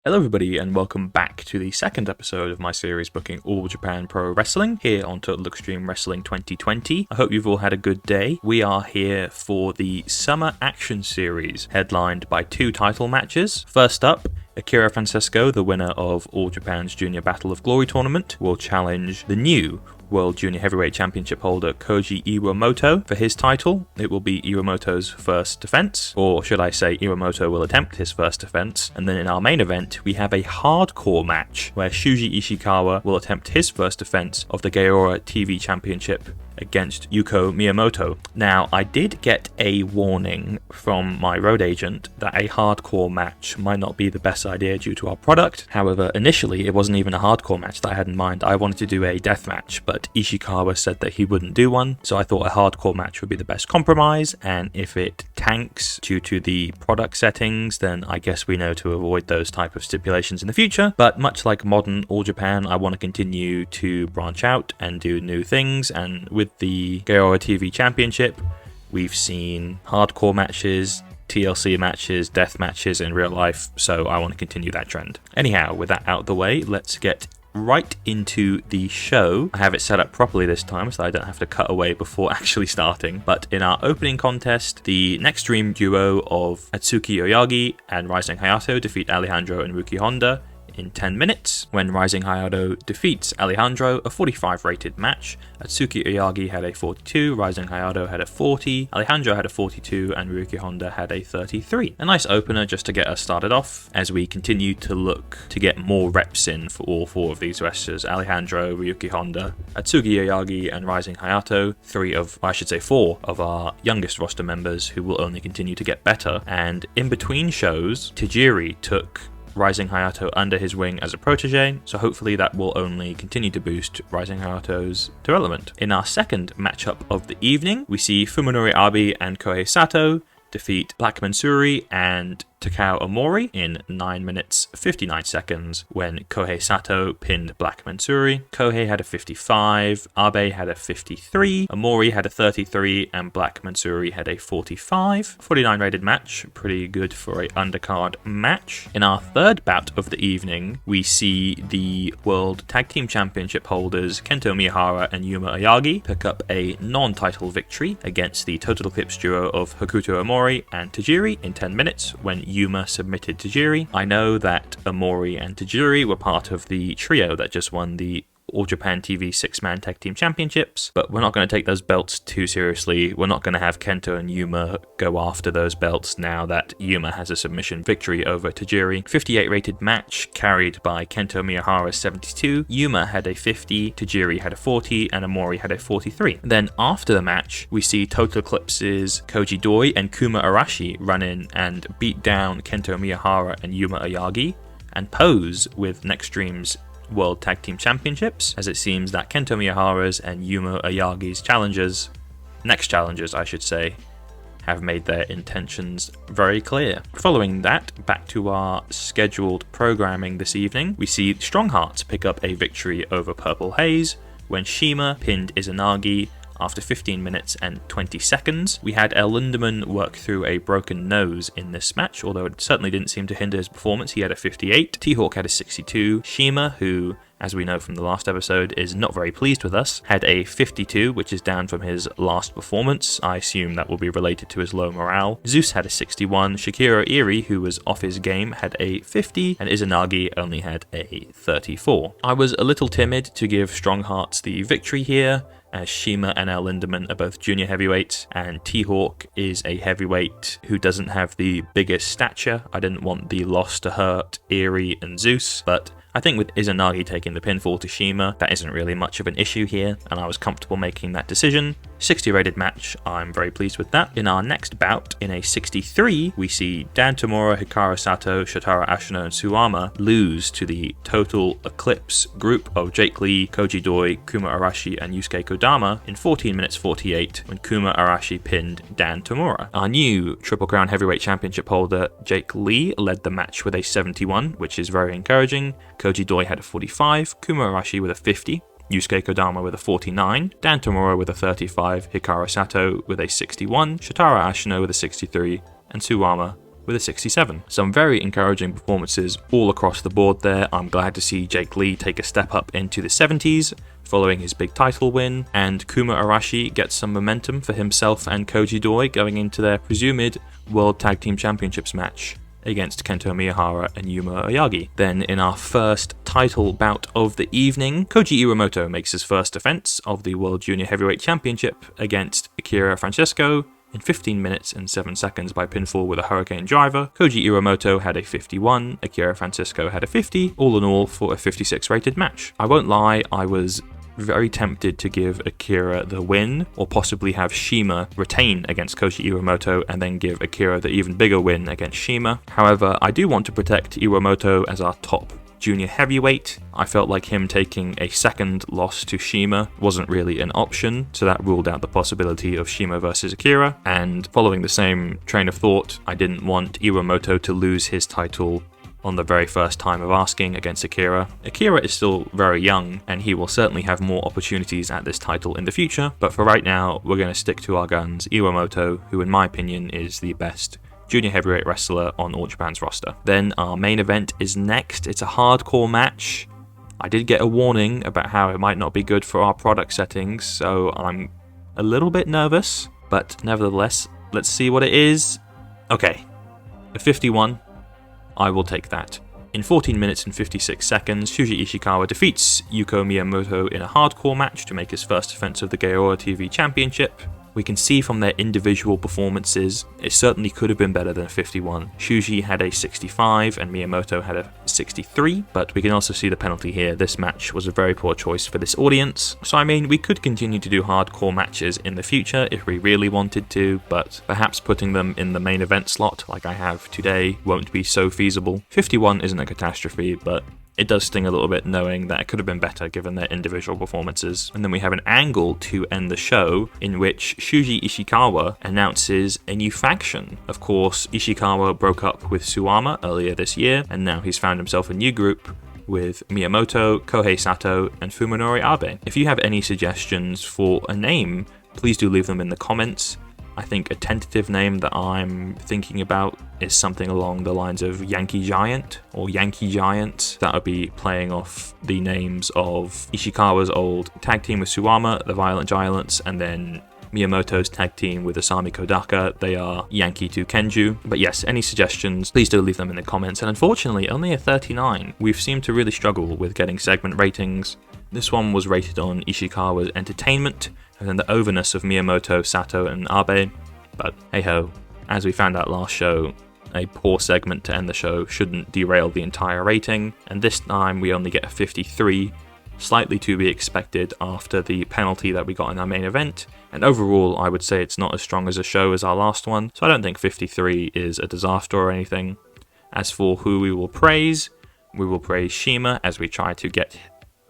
Hello everybody and welcome back to the second episode of my series booking All Japan Pro Wrestling here on Total Extreme Wrestling 2020. I hope you've all had a good day. We are here for the Summer Action Series, headlined by two title matches. First up, Akira Francesco, the winner of All Japan's Junior Battle of Glory tournament, will challenge the new World Junior Heavyweight Championship holder Koji Iwamoto for his title. It will be Iwamoto's first defense, or should I say Iwamoto will attempt his first defense. And then in our main event, we have a hardcore match where Shuji Ishikawa will attempt his first defense of the Gaora TV Championship against Yuko Miyamoto. Now, I did get a warning from my road agent that a hardcore match might not be the best idea due to our product. However, initially it wasn't even a hardcore match that I had in mind. I wanted to do a death match, but Ishikawa said that he wouldn't do one, so I thought a hardcore match would be the best compromise, and if it tanks due to the product settings, then I guess we know to avoid those type of stipulations in the future. But much like modern All Japan, I want to continue to branch out and do new things, and with the Gaora TV Championship, we've seen hardcore matches, TLC matches, death matches in real life, so I want to continue that trend. Anyhow, with that out of the way, let's get right into the show. I have it set up properly this time so I don't have to cut away before actually starting. But in our opening contest, the Next Dream duo of Atsuki Oyagi and Rising Hayato defeat Alejandro and Ruki Honda in 10 minutes. When Rising Hayato defeats Alejandro, a 45 rated match. Atsuki Oyagi had a 42, Rising Hayato had a 40, Alejandro had a 42, and Ruki Honda had a 33. A nice opener just to get us started off as we continue to look to get more reps in for all four of these wrestlers: Alejandro, Ryuki Honda, Atsuki Oyagi, and Rising Hayato. Four of our youngest roster members who will only continue to get better. And in between shows, Tajiri took Rising Hayato under his wing as a protege, so hopefully that will only continue to boost Rising Hayato's development. In our second matchup of the evening, we see Fuminori Abe and Kohei Sato defeat Black Mansuri and Takao Omori in 9 minutes 59 seconds when Kohei Sato pinned Black Mansuri. Kohei had a 55, Abe had a 53, Omori had a 33, and Black Mansuri had a 45. 49 rated match, pretty good for a undercard match. In our third bout of the evening, we see the World Tag Team Championship holders Kento Miyahara and Yuma Ayagi pick up a non-title victory against the Total Eclipse duo of Hokuto Omori and Tajiri in 10 minutes when Yuma submitted Tajiri. I know that Omori and Tajiri were part of the trio that just won the All Japan TV 6-man Tag Team Championships, but we're not going to take those belts too seriously. We're not going to have Kento and Yuma go after those belts now that Yuma has a submission victory over Tajiri. 58 rated match carried by Kento Miyahara's 72. Yuma had a 50, Tajiri had a 40, and Omori had a 43. Then after the match, we see Total Eclipse's Koji Doi and Kuma Arashi run in and beat down Kento Miyahara and Yuma Ayagi and pose with Next Dream's World Tag Team Championships, as it seems that Kento Miyahara's and Yuma Ayagi's next challengers I should say, have made their intentions very clear. Following that, back to our scheduled programming this evening, we see Strong Hearts pick up a victory over Purple Haze when Shima pinned Izanagi after 15 minutes and 20 seconds. We had El Lindemann work through a broken nose in this match, although it certainly didn't seem to hinder his performance. He had a 58. T-Hawk had a 62. Shima, who, as we know from the last episode, is not very pleased with us, had a 52, which is down from his last performance. I assume that will be related to his low morale. Zeus had a 61. Shakiro Iri, who was off his game, had a 50, and Izanagi only had a 34. I was a little timid to give Strong Hearts the victory here, as Shima and El Lindemann are both junior heavyweights, and T-Hawk is a heavyweight who doesn't have the biggest stature. I didn't want the loss to hurt Iri and Zeus, but I think with Izanagi taking the pinfall to Shima, that isn't really much of an issue here, and I was comfortable making that decision. 60 rated match, I'm very pleased with that. In our next bout, in a 63, we see Dan Tamura, Hikaru Sato, Shotaro Ashino, and Suwama lose to the Total Eclipse group of Jake Lee, Koji Doi, Kuma Arashi, and Yusuke Kodama in 14 minutes 48 when Kuma Arashi pinned Dan Tamura. Our new Triple Crown Heavyweight Championship holder, Jake Lee, led the match with a 71, which is very encouraging. Koji Doi had a 45, Kuma Arashi with a 50, Yusuke Kodama with a 49, Dan Tamura with a 35, Hikaru Sato with a 61, Shotaro Ashino with a 63, and Suwama with a 67. Some very encouraging performances all across the board there. I'm glad to see Jake Lee take a step up into the 70s following his big title win, and Kuma Arashi gets some momentum for himself and Koji Doi going into their presumed World Tag Team Championships match against Kento Miyahara and Yuma Oyagi. Then in our first title bout of the evening, Koji Iwamoto makes his first defense of the World Junior Heavyweight Championship against Akira Francesco in 15 minutes and 7 seconds by pinfall with a Hurricane Driver. Koji Iwamoto had a 51, Akira Francesco had a 50, all in all for a 56 rated match. I won't lie, I was very tempted to give Akira the win, or possibly have Shima retain against Koji Iwamoto and then give Akira the even bigger win against Shima. However, I do want to protect Iwamoto as our top junior heavyweight. I felt like him taking a second loss to Shima wasn't really an option, so that ruled out the possibility of Shima versus Akira. And following the same train of thought, I didn't want Iwamoto to lose his title on the very first time of asking against Akira. Akira is still very young, and he will certainly have more opportunities at this title in the future, but for right now, we're going to stick to our guns. Iwamoto, who in my opinion is the best junior heavyweight wrestler on All Japan's roster. Then our main event is next. It's a hardcore match. I did get a warning about how it might not be good for our product settings, so I'm a little bit nervous, but nevertheless, let's see what it is. Okay, a 51. I will take that. In 14 minutes and 56 seconds, Shuji Ishikawa defeats Yuko Miyamoto in a hardcore match to make his first defense of the Gaora TV Championship. We can see from their individual performances, it certainly could have been better than a 51. Shuji had a 65 and Miyamoto had a 63, but we can also see the penalty here. This match was a very poor choice for this audience. So I mean, we could continue to do hardcore matches in the future if we really wanted to, but perhaps putting them in the main event slot like I have today won't be so feasible. 51 isn't a catastrophe, but it does sting a little bit knowing that it could have been better given their individual performances. And then we have an angle to end the show in which Shuji Ishikawa announces a new faction. Of course, Ishikawa broke up with Suwama earlier this year, and now he's found himself a new group with Miyamoto, Kohei Sato, and Fuminori Abe. If you have any suggestions for a name, please do leave them in the comments. I think a tentative name that I'm thinking about is something along the lines of Yankee Giant or Yankee Giants. That would be playing off the names of Ishikawa's old tag team with Suwama, the Violent Giants, and then Miyamoto's tag team with Asami Kodaka. They are Yankee to Kenju. But yes, any suggestions, please do leave them in the comments. And unfortunately, only a 39. We've seemed to really struggle with getting segment ratings. This one was rated on Ishikawa's entertainment, and then the overness of Miyamoto, Sato, and Abe. But hey ho, as we found out last show, a poor segment to end the show shouldn't derail the entire rating, and this time we only get a 53, slightly to be expected after the penalty that we got in our main event, and overall I would say it's not as strong as a show as our last one, so I don't think 53 is a disaster or anything. As for who we will praise Shima as we try to get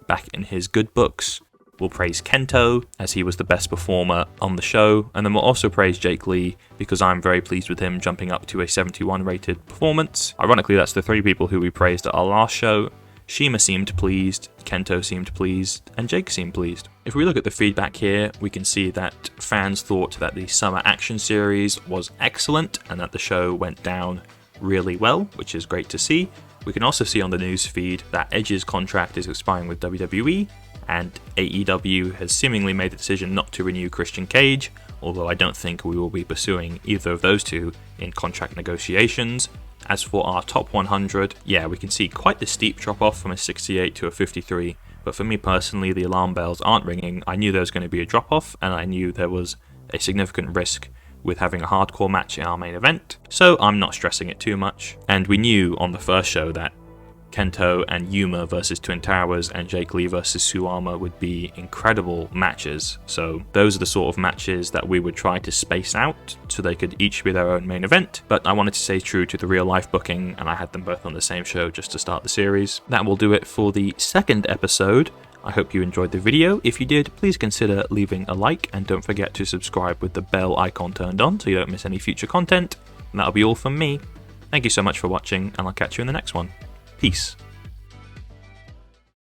back in his good books. We'll praise Kento, as he was the best performer on the show, and then we'll also praise Jake Lee, because I'm very pleased with him jumping up to a 71 rated performance. Ironically, that's the three people who we praised at our last show. Shima seemed pleased, Kento seemed pleased, and Jake seemed pleased. If we look at the feedback here, we can see that fans thought that the Summer Action Series was excellent, and that the show went down really well, which is great to see. We can also see on the news feed that Edge's contract is expiring with WWE, and AEW has seemingly made the decision not to renew Christian Cage, although I don't think we will be pursuing either of those two in contract negotiations. As for our top 100, yeah, we can see quite the steep drop off from a 68 to a 53, but for me personally, the alarm bells aren't ringing. I knew there was going to be a drop off, and I knew there was a significant risk with having a hardcore match in our main event, so I'm not stressing it too much. And we knew on the first show that Kento and Yuma versus Twin Towers and Jake Lee versus Suwama would be incredible matches, so those are the sort of matches that we would try to space out so they could each be their own main event, but I wanted to stay true to the real life booking and I had them both on the same show just to start the series. That will do it for the second episode. I hope you enjoyed the video. If you did, please consider leaving a like and don't forget to subscribe with the bell icon turned on so you don't miss any future content. And that'll be all from me. Thank you so much for watching, and I'll catch you in the next one. Peace.